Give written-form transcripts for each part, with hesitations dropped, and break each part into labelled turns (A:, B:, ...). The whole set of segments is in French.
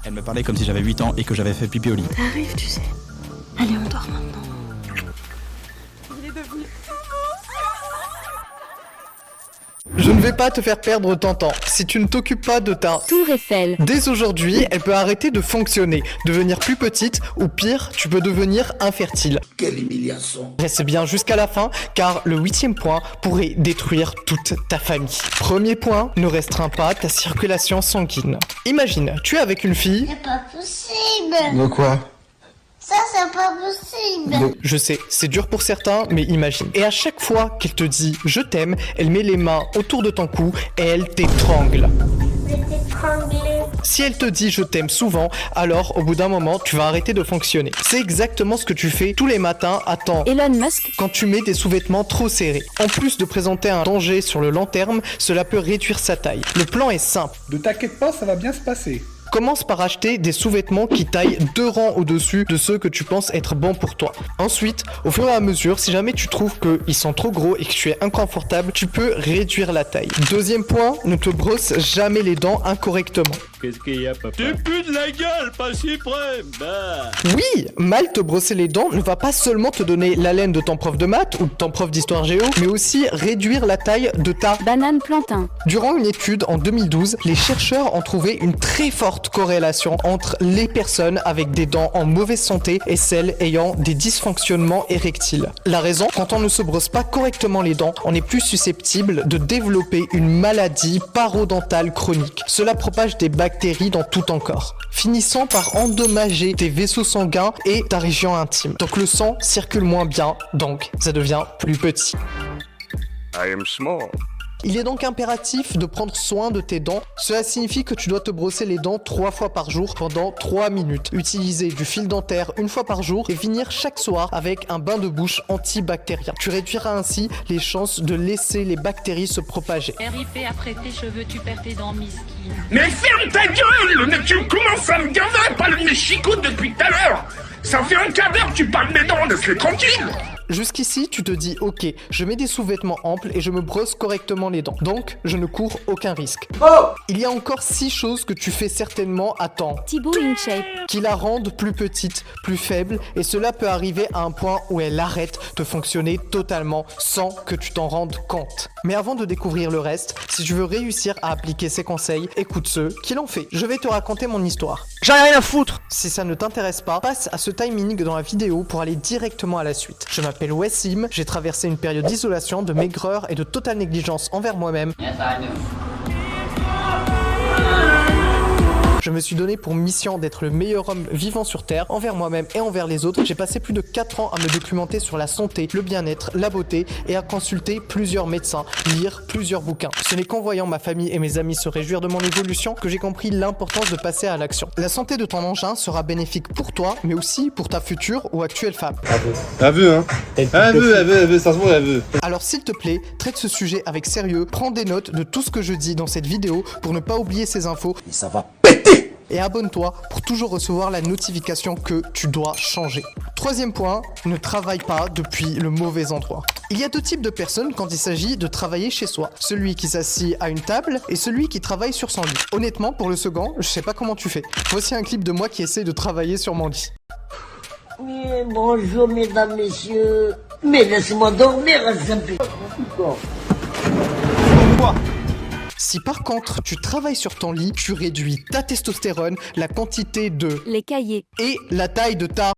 A: Elle me parlait comme si j'avais 8 ans et que j'avais fait pipi au lit.
B: Ça arrive, tu sais. Allez, on dort maintenant.
C: Je ne vais pas te faire perdre ton temps. Si tu ne t'occupes pas de ta
D: Tour Eiffel.
C: dès aujourd'hui, elle peut arrêter de fonctionner, devenir plus petite ou pire, tu peux devenir infertile.
E: Quelle humiliation.
C: Reste bien jusqu'à la fin car le 8e point pourrait détruire toute ta famille. Premier point, ne restreins pas ta circulation sanguine. Imagine, tu es avec une fille.
F: C'est pas possible.
E: De quoi?
F: Ça, c'est pas possible.
C: Je sais, c'est dur pour certains, mais imagine. Et à chaque fois qu'elle te dit « je t'aime », elle met les mains autour de ton cou et elle t'étrangle.
F: Je vais t'étrangler.
C: Si elle te dit « je t'aime » souvent, alors au bout d'un moment, tu vas arrêter de fonctionner. C'est exactement ce que tu fais tous les matins à temps.
D: Elon Musk.
C: Quand tu mets des sous-vêtements trop serrés. En plus de présenter un danger sur le long terme, cela peut réduire sa taille. Le plan est simple.
G: Ne t'inquiète pas, ça va bien se passer.
C: Commence par acheter des sous-vêtements qui taillent 2 rangs au-dessus de ceux que tu penses être bons pour toi. Ensuite, au fur et à mesure, si jamais tu trouves qu'ils sont trop gros et que tu es inconfortable, tu peux réduire la taille. Deuxième point, ne te brosse jamais les dents incorrectement.
H: Qu'est-ce qu'il y a, papa? Tu pues de la gueule, pas si près. Bah.
C: Oui, mal te brosser les dents ne va pas seulement te donner l'haleine de ton prof de maths ou de ton prof d'histoire géo, mais aussi réduire la taille de ta
D: Banane plantain.
C: Durant une étude en 2012, les chercheurs ont trouvé une très forte corrélation entre les personnes avec des dents en mauvaise santé et celles ayant des dysfonctionnements érectiles. La raison, quand on ne se brosse pas correctement les dents, on est plus susceptible de développer une maladie parodontale chronique. Cela propage des bactéries dans tout ton corps, finissant par endommager tes vaisseaux sanguins et ta région intime. Donc le sang circule moins bien, donc ça devient plus petit.
H: I am small.
C: Il est donc impératif de prendre soin de tes dents. Cela signifie que tu dois te brosser les dents 3 fois par jour pendant 3 minutes. Utiliser du fil dentaire 1 fois par jour et finir chaque soir avec un bain de bouche antibactérien. Tu réduiras ainsi les chances de laisser les bactéries se propager.
I: RIP après tes cheveux, tu perds tes dents misquines.
E: Mais ferme ta gueule! Mais tu commences à me gaver, parle de mes chicots depuis tout à l'heure! Ça fait un quart d'heure que tu parles mes dents, laisse-les tranquilles!
C: Jusqu'ici, tu te dis, ok, je mets des sous-vêtements amples et je me brosse correctement les dents. Donc, je ne cours aucun risque. Il y a encore 6 choses que tu fais certainement à temps.
D: Thibaut InShape.
C: Qui la rendent plus petite, plus faible, et cela peut arriver à un point où elle arrête de fonctionner totalement sans que tu t'en rendes compte. Mais avant de découvrir le reste, si tu veux réussir à appliquer ces conseils, écoute ceux qui l'ont fait. Je vais te raconter mon histoire.
A: J'en ai rien à foutre!
C: Si ça ne t'intéresse pas, passe à ce timing dans la vidéo pour aller directement à la suite. Je m'appelle Wassim, j'ai traversé une période d'isolation, de maigreur et de totale négligence envers moi-même. Je me suis donné pour mission d'être le meilleur homme vivant sur Terre, envers moi-même et envers les autres. J'ai passé plus de 4 ans à me documenter sur la santé, le bien-être, la beauté et à consulter plusieurs médecins, lire plusieurs bouquins. Ce n'est qu'en voyant ma famille et mes amis se réjouir de mon évolution que j'ai compris l'importance de passer à l'action. La santé de ton engin sera bénéfique pour toi, mais aussi pour ta future ou actuelle femme.
J: Elle veut, hein. Elle veut, ça se voit, elle veut.
C: Alors s'il te plaît, traite ce sujet avec sérieux, prends des notes de tout ce que je dis dans cette vidéo pour ne pas oublier ces infos.
E: Et ça va péter!
C: Et abonne-toi pour toujours recevoir la notification que tu dois changer. Troisième point, ne travaille pas depuis le mauvais endroit. Il y a 2 types de personnes quand il s'agit de travailler chez soi. Celui qui s'assied à une table et celui qui travaille sur son lit. Honnêtement, pour le second, je sais pas comment tu fais. Voici un clip de moi qui essaie de travailler sur mon lit.
F: Oui, bonjour mesdames, messieurs. Mais laisse-moi dormir, un peu.
C: Si par contre tu travailles sur ton lit, tu réduis ta testostérone, la quantité de
D: Les cahiers.
C: et la taille de ta...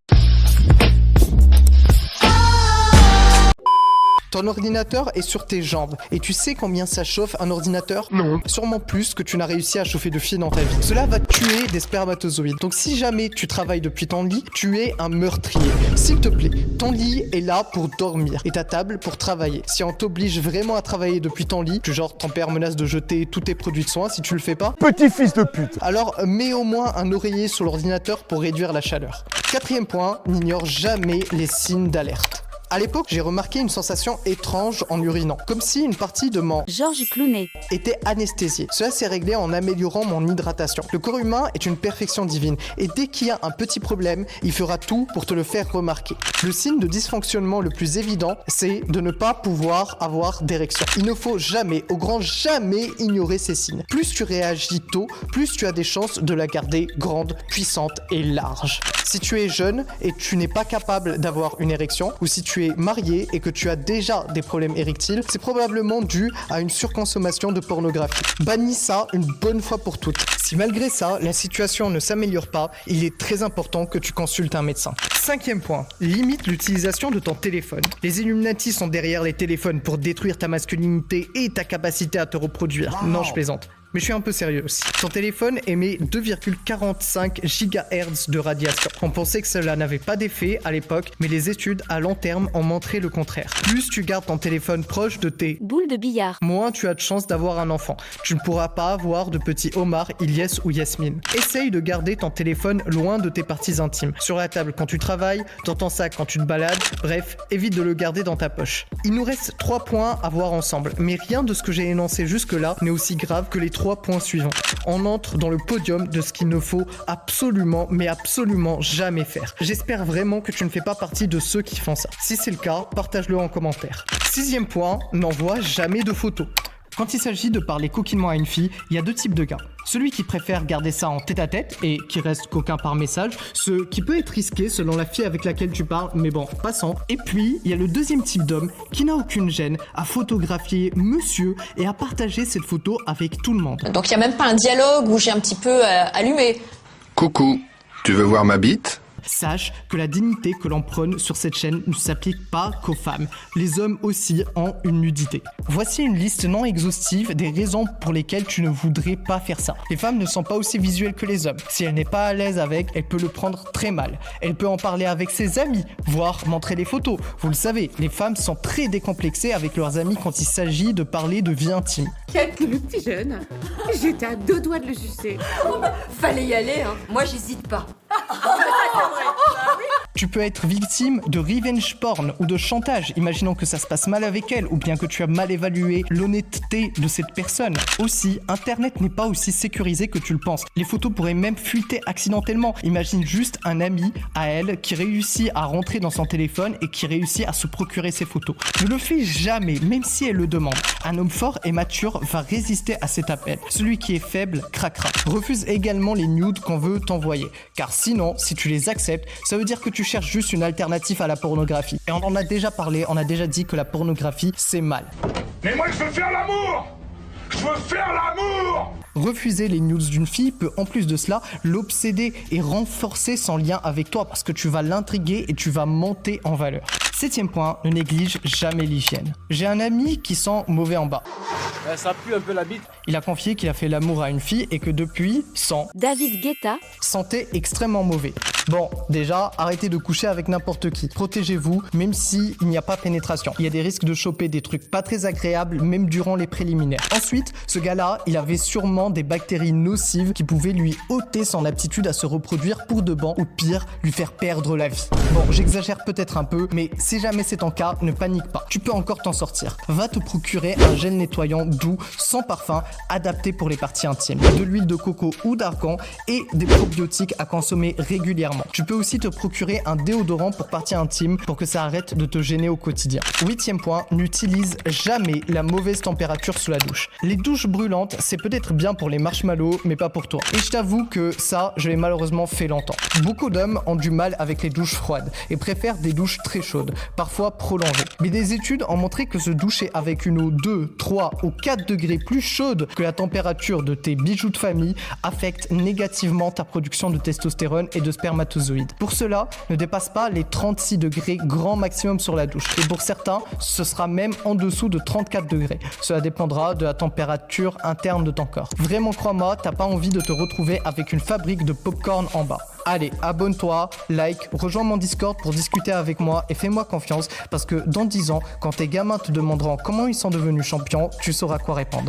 C: Ton ordinateur est sur tes jambes. Et tu sais combien ça chauffe un ordinateur? Non. Sûrement plus que tu n'as réussi à chauffer de filles dans ta vie. Cela va tuer des spermatozoïdes. Donc si jamais tu travailles depuis ton lit, tu es un meurtrier. S'il te plaît, ton lit est là pour dormir et ta table pour travailler. Si on t'oblige vraiment à travailler depuis ton lit, du genre ton père menace de jeter tous tes produits de soins si tu le fais pas,
G: Petit fils de pute.
C: alors mets au moins un oreiller sur l'ordinateur pour réduire la chaleur. 4e point, n'ignore jamais les signes d'alerte. À l'époque, j'ai remarqué une sensation étrange en urinant, comme si une partie de mon
B: Georges Clooney.
C: était anesthésiée. Cela s'est réglé en améliorant mon hydratation. Le corps humain est une perfection divine et dès qu'il y a un petit problème, il fera tout pour te le faire remarquer. Le signe de dysfonctionnement le plus évident, c'est de ne pas pouvoir avoir d'érection. Il ne faut jamais, au grand jamais, ignorer ces signes. Plus tu réagis tôt, plus tu as des chances de la garder grande, puissante et large. Si tu es jeune et tu n'es pas capable d'avoir une érection, ou si tu es marié et que tu as déjà des problèmes érectiles, c'est probablement dû à une surconsommation de pornographie. Bannis ça une bonne fois pour toutes. Si malgré ça, la situation ne s'améliore pas, il est très important que tu consultes un médecin. 5e point, limite l'utilisation de ton téléphone. Les Illuminati sont derrière les téléphones pour détruire ta masculinité et ta capacité à te reproduire. Non, je plaisante. Mais je suis un peu sérieux aussi. Ton téléphone émet 2,45 GHz de radiation. On pensait que cela n'avait pas d'effet à l'époque, mais les études à long terme ont montré le contraire. Plus tu gardes ton téléphone proche de tes
B: Boule de billard.
C: moins tu as de chances d'avoir un enfant. Tu ne pourras pas avoir de petits Omar, Ilyes ou Yasmine. Essaye de garder ton téléphone loin de tes parties intimes. Sur la table quand tu travailles, dans ton sac quand tu te balades, bref, évite de le garder dans ta poche. Il nous reste 3 points à voir ensemble, mais rien de ce que j'ai énoncé jusque-là n'est aussi grave que les 3 points suivants. On entre dans le podium de ce qu'il ne faut absolument, mais absolument jamais faire. J'espère vraiment que tu ne fais pas partie de ceux qui font ça. Si c'est le cas, partage-le en commentaire. 6e point, n'envoie jamais de photos. Quand il s'agit de parler coquinement à une fille, il y a 2 types de gars. Celui qui préfère garder ça en tête-à-tête et qui reste coquin par message, ce qui peut être risqué selon la fille avec laquelle tu parles, mais bon, passons. Et puis, il y a le 2e type d'homme qui n'a aucune gêne à photographier monsieur et à partager cette photo avec tout le monde.
D: Donc il n'y a même pas un dialogue où j'ai un petit peu allumé.
K: Coucou, tu veux voir ma bite ?
C: Sache que la dignité que l'on prône sur cette chaîne ne s'applique pas qu'aux femmes. Les hommes aussi ont une nudité. Voici une liste non exhaustive des raisons pour lesquelles tu ne voudrais pas faire ça. Les femmes ne sont pas aussi visuelles que les hommes. Si elle n'est pas à l'aise avec, elle peut le prendre très mal. Elle peut en parler avec ses amis, voire montrer des photos. Vous le savez, les femmes sont très décomplexées avec leurs amis quand il s'agit de parler de vie intime.
L: Quel que le petit jeune, j'étais à 2 doigts de le sucer.
M: Fallait y aller, hein. Moi j'hésite pas.
C: Tu peux être victime de revenge porn ou de chantage, imaginons que ça se passe mal avec elle ou bien que tu as mal évalué l'honnêteté de cette personne. Aussi, Internet n'est pas aussi sécurisé que tu le penses. Les photos pourraient même fuiter accidentellement. Imagine juste un ami à elle qui réussit à rentrer dans son téléphone et qui réussit à se procurer ses photos. Ne le fais jamais, même si elle le demande. Un homme fort et mature va résister à cet appel. Celui qui est faible craquera. Refuse également les nudes qu'on veut t'envoyer, car sinon, si tu les acceptes, ça veut dire que tu cherches juste une alternative à la pornographie. Et on en a déjà parlé, on a déjà dit que la pornographie, c'est mal.
E: Mais moi, je veux faire l'amour! Je veux faire l'amour!
C: Refuser les nudes d'une fille peut en plus de cela l'obséder et renforcer son lien avec toi parce que tu vas l'intriguer et tu vas monter en valeur. 7e point, ne néglige jamais l'hygiène. J'ai un ami qui sent mauvais en bas.
J: Ça pue un peu la bite.
C: Il a confié qu'il a fait l'amour à une fille et que depuis, son
B: David Guetta
C: sentait extrêmement mauvais. Bon, déjà, arrêtez de coucher avec n'importe qui. Protégez-vous, même s'il n'y a pas pénétration. Il y a des risques de choper des trucs pas très agréables, même durant les préliminaires. Ensuite, ce gars-là, il avait sûrement des bactéries nocives qui pouvaient lui ôter son aptitude à se reproduire pour de bon, ou pire, lui faire perdre la vie. Bon, j'exagère peut-être un peu, mais si jamais c'est ton cas, ne panique pas. Tu peux encore t'en sortir. Va te procurer un gel nettoyant doux, sans parfum, adapté pour les parties intimes. De l'huile de coco ou d'argan et des probiotiques à consommer régulièrement. Tu peux aussi te procurer un déodorant pour parties intimes pour que ça arrête de te gêner au quotidien. 8e point, n'utilise jamais la mauvaise température sous la douche. Les douches brûlantes, c'est peut-être bien pour les marshmallows, mais pas pour toi. Et je t'avoue que ça, je l'ai malheureusement fait longtemps. Beaucoup d'hommes ont du mal avec les douches froides et préfèrent des douches très chaudes, parfois prolongées. Mais des études ont montré que se doucher avec une eau 2, 3 ou 4 degrés plus chaude que la température de tes bijoux de famille affecte négativement ta production de testostérone et de spermatozoïdes. Pour cela, ne dépasse pas les 36 degrés grand maximum sur la douche. Et pour certains, ce sera même en dessous de 34 degrés. Cela dépendra de la température interne de ton corps. Vraiment, crois-moi, t'as pas envie de te retrouver avec une fabrique de popcorn en bas. Allez, abonne-toi, like, rejoins mon Discord pour discuter avec moi et fais-moi confiance parce que dans 10 ans, quand tes gamins te demanderont comment ils sont devenus champions, tu sauras quoi répondre.